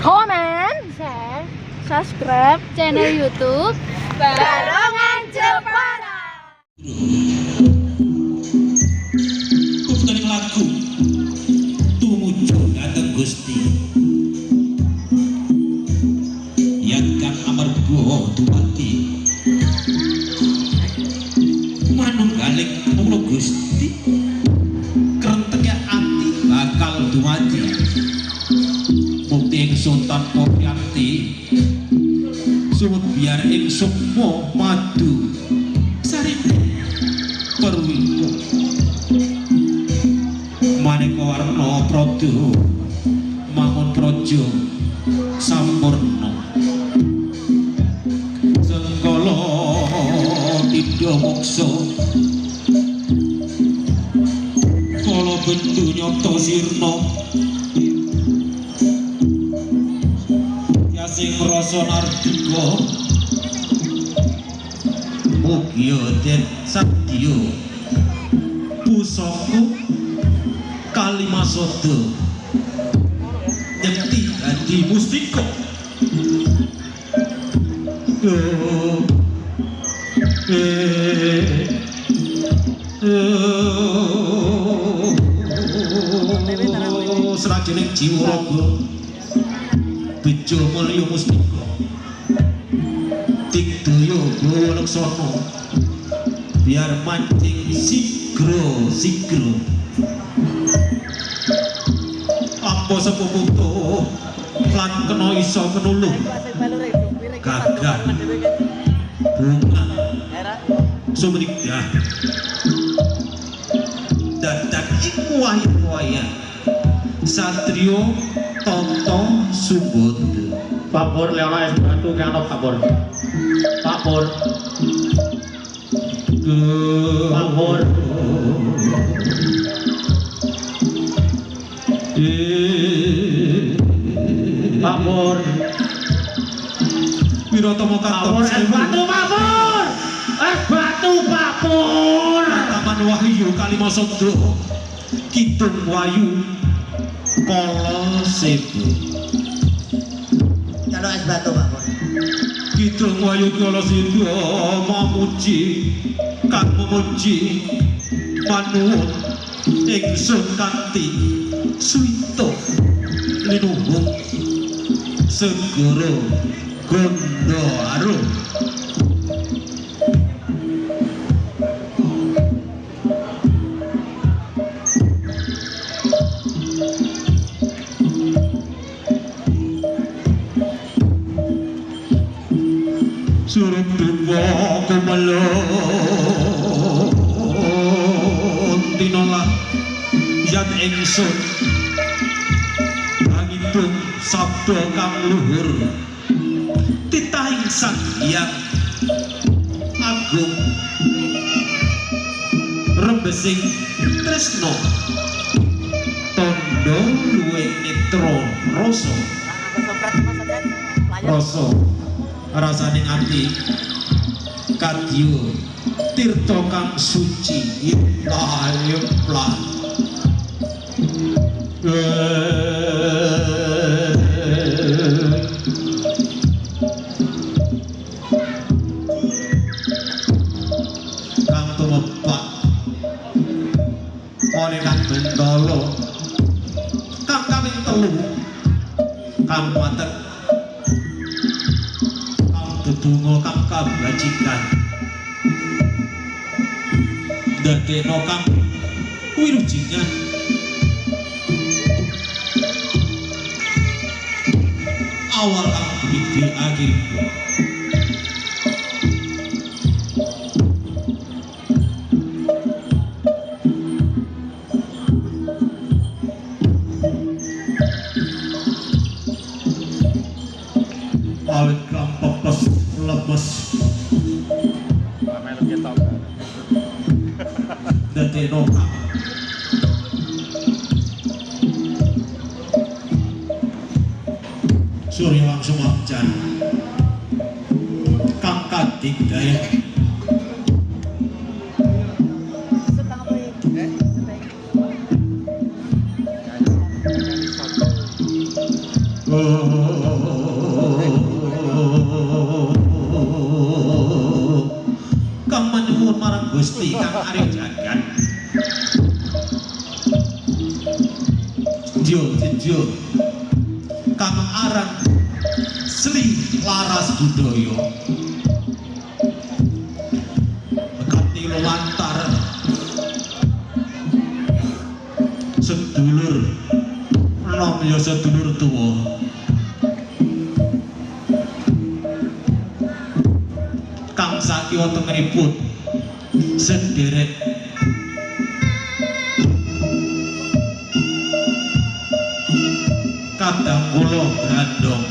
comment, share, subscribe channel YouTube Barongan Jepara. Putering lagu tumuju dhateng Gusti Yakan amarga dumati manunggaling kula Gusti krentenge ati bakal dumati mukti ingsun tanpa piyanti suwet biar ingsun madu sarine perwito maneka warna prada mangun praja sampurna sengkala tidha moksa kala bendu nyata sirna ya sing rasa nardika mugia den sadya pusaka kalimasada nyekti dadi mustika serajening jiwa raga bejo mulya mustika digdaya gawa laksana biar mancing sigro apa sepuputo lan kena iso penulung gagah bunga sumringah dadak iku wayah satrio toto subut papur leona es batu kang papur papur Papur Wiratomo Kartono es batu papur es batu papur Taman Wahyu Kalimasada Kidung Wayu Kala Sebu kalau es batu papur Kidung Wayu Kala Sebu memuji kang memuji manuwun ingsun kanthi suwita linuhung segara gondo arum surup duwa kumelon tinolah yat ingsun angidung sabda kang luhur titahing sang hyang agung rembesing tresna tandha luwih netra rasa rasaning ati kadya tirta kang suci yemplah kang tumepak ora kang bendala kang kaping telu kang matek bunga kang kabajikan dadekno kang wirujingan awal kang bidhi akhir awet kang pepes lemes dadekno kang Surya langsung abjan kang kadik daya Kang menyuwun marang Gusti Kang Arya Jagat. Dio Kang aran Sri Laras Budaya. Bekati lumantar sedulur nom ya sedulur tuwa. Kang sakiwa tengenipun sedherek kadang kula grandong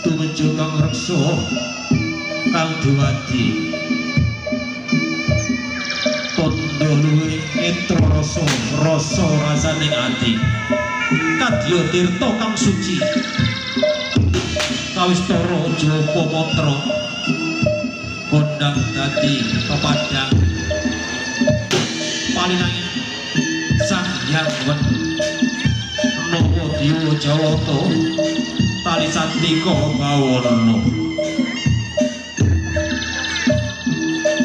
tumuju Kang Reksa Kang Dewadi tondo luwih netra rasa rasaning ati kadya tirta kang suci kawistara japa matra kondang dadi pepadang palinanging sang hyang wen Nawadya Jawata tali santika bawana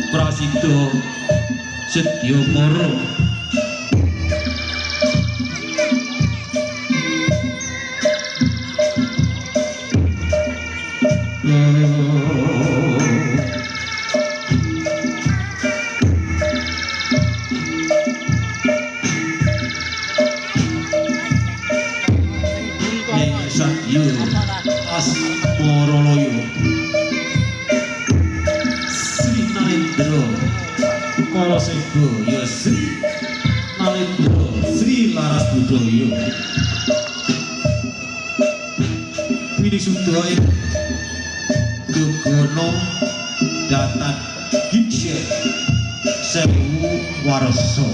prasidha sedya para Asmaralaya Sri Narendra Kalaseba ya Sri Narendra Sri Laras Budaya Winisuda ing Gegana Datan Gijeh Sewu Warsa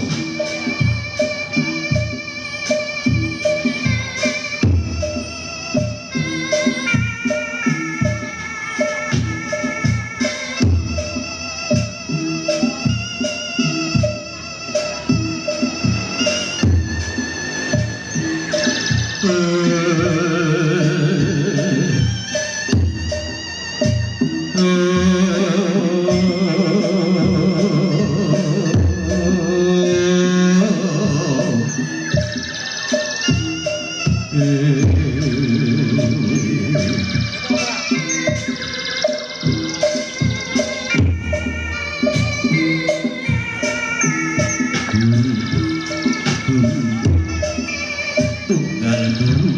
tunggal guru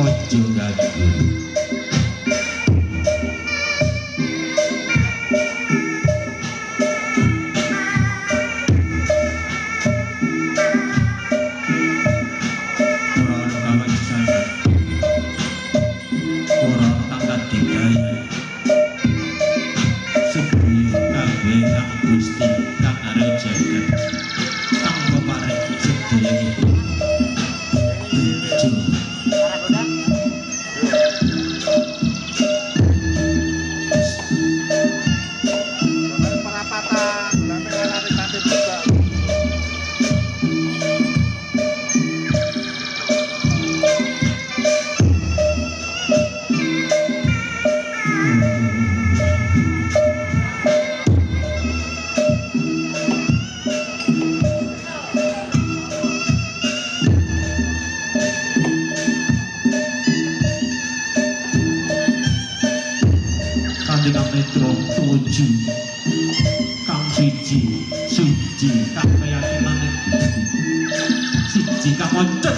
ojo gagu orang kawasan orang angkat digaya sebelum kabeh Kang Gusti Kang Arya Jagat Kang peparek sedaya itu Kang Netro tuju Kang suci Kang keyakinan siji Kang moncet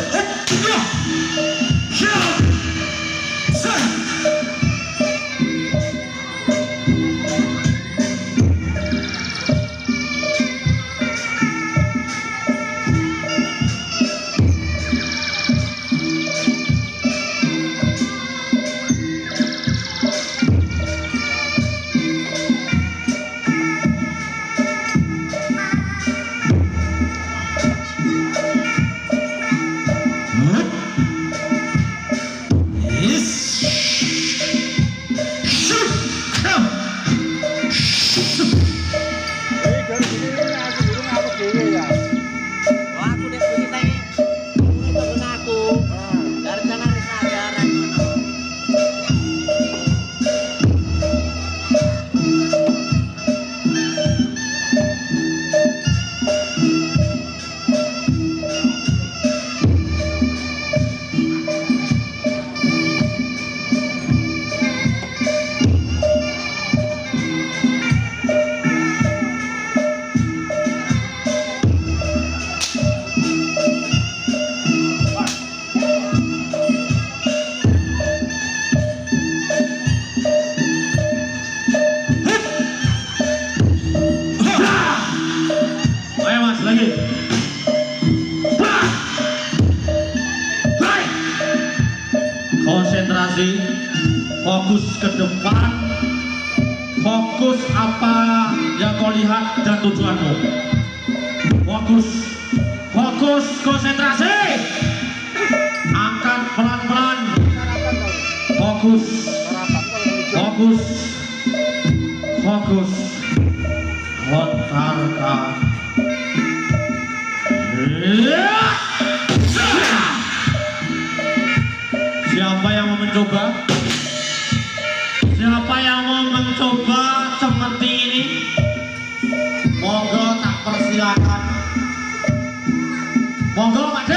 konsentrasi, fokus ke depan, fokus apa yang kau lihat dan tujuanmu. Fokus, fokus, konsentrasi, angkat pelan-pelan, fokus, fokus, fokus, lontarkan. Siapa yang mau mencoba? Siapa yang mau mencoba seperti ini? Monggo tak persilakan. Monggo Pak D.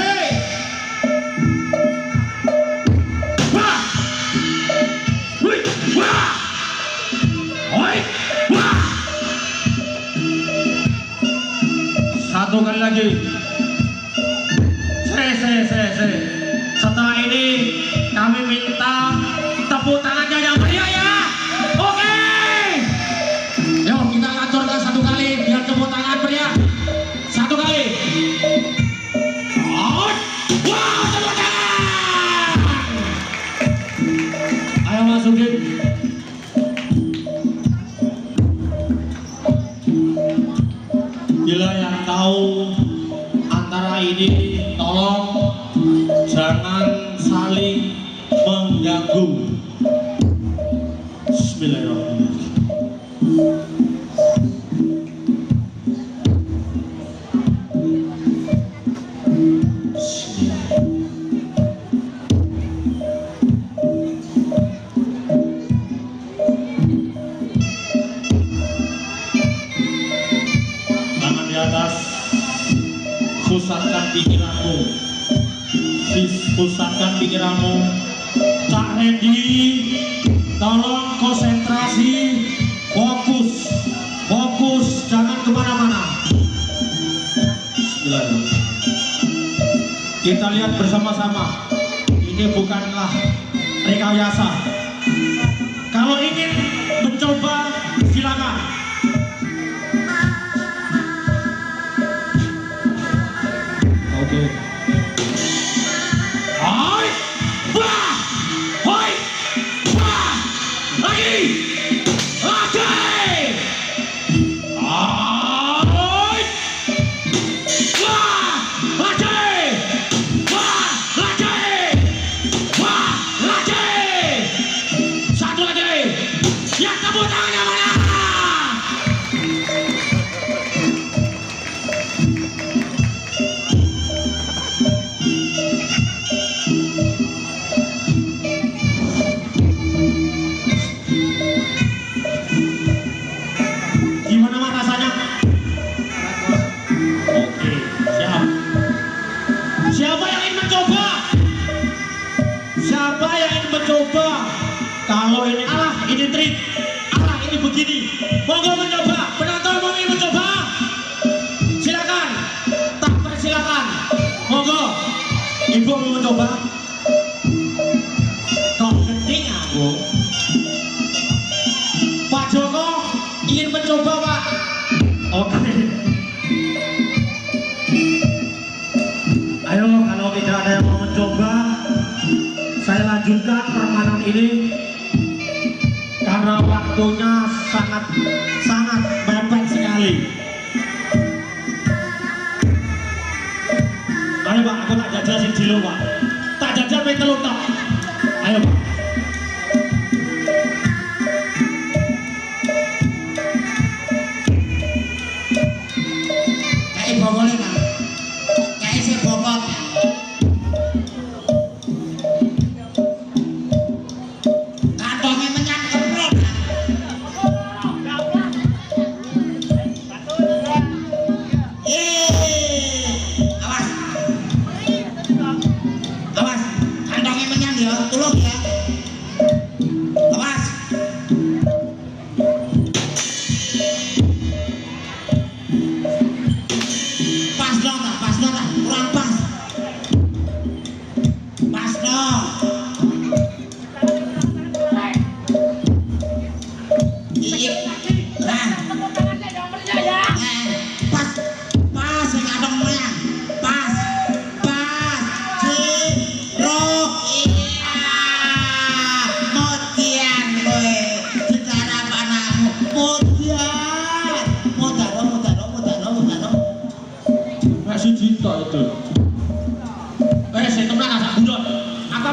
Wah! Wih! Wah! Oi! Wah! Satu kali lagi. Setelah ini kami minta tepuk tangannya yang meriah ya. Oke. Yuk kita aturkan satu kali biar tepuk tangan meriah. Satu kali. Wah, tepuk tangan. Ayo masukin. Bila yang tahu antara ini tolong jangan saling mengganggu. Bismillahirrahmanirrahim. Tangan di atas, pusatkan pikiranmu. Pusatkan pikiranmu. Cak Hendy, tolong konsentrasi, fokus, fokus, jangan kemana-mana. Bismillahirrahmanirrahim. Kita lihat bersama-sama. Ini bukanlah rekayasa. Kalau ingin mencoba, silakan. Oke. Hai, wah, hai, wah, lagi, hai, wah, lagi, satu lagi, yang tepuk tangannya mana? Gimana Mas rasanya? Oke, siap. Siapa yang ingin mencoba? Siapa yang ingin mencoba? Kalau ini alah, ini trik, alah ini begini. Monggo mencoba. Penonton mau ingin mencoba? Silakan. Tak persilakan. Monggo. Ibu mau mencoba? Kok genting aku? Pak Joko ingin mencoba Pak? Oke. Ayo kalau tidak ada yang mau mencoba, saya lanjutkan permainan ini karena waktunya sangat mepet sekali. Ayo Pak, aku tak jelasin dulu Pak. Tak jajal main telur tak. Ayo Pak. Kayak boleh Pak. Kayak saya bokok. Kantongnya menyan keprok. Awas. Awas. Kantongnya menyan ya, tolong ya.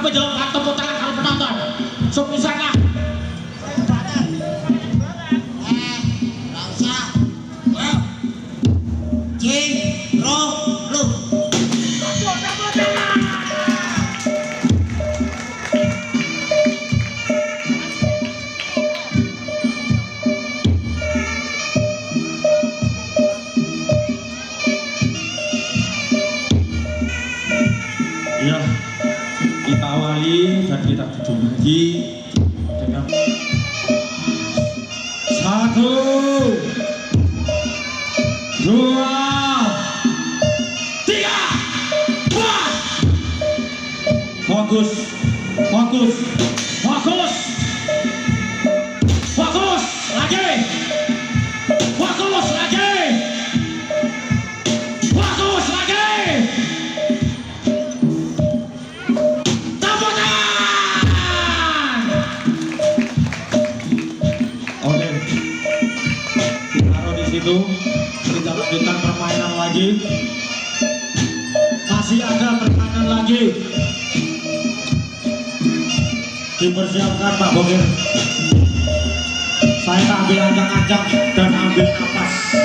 Apa jawaban tepuk tangan kalau penonton? Sepisan lah. Nggak usah. Ayo. Cing, roh, lu. Ya, kita awali dan kita duduk lagi dengan 1, 2, 3, puas. Fokus, fokus, fokus, fokus lagi, fokus lagi, fokus lagi. Tepuk tangan. Oke, taruh di situ. Kita lanjutkan permainan lagi. Masih ada permainan lagi. Dipersiapkan Pak Bokir. Saya ambil ancang-ancang dan ambil nafas.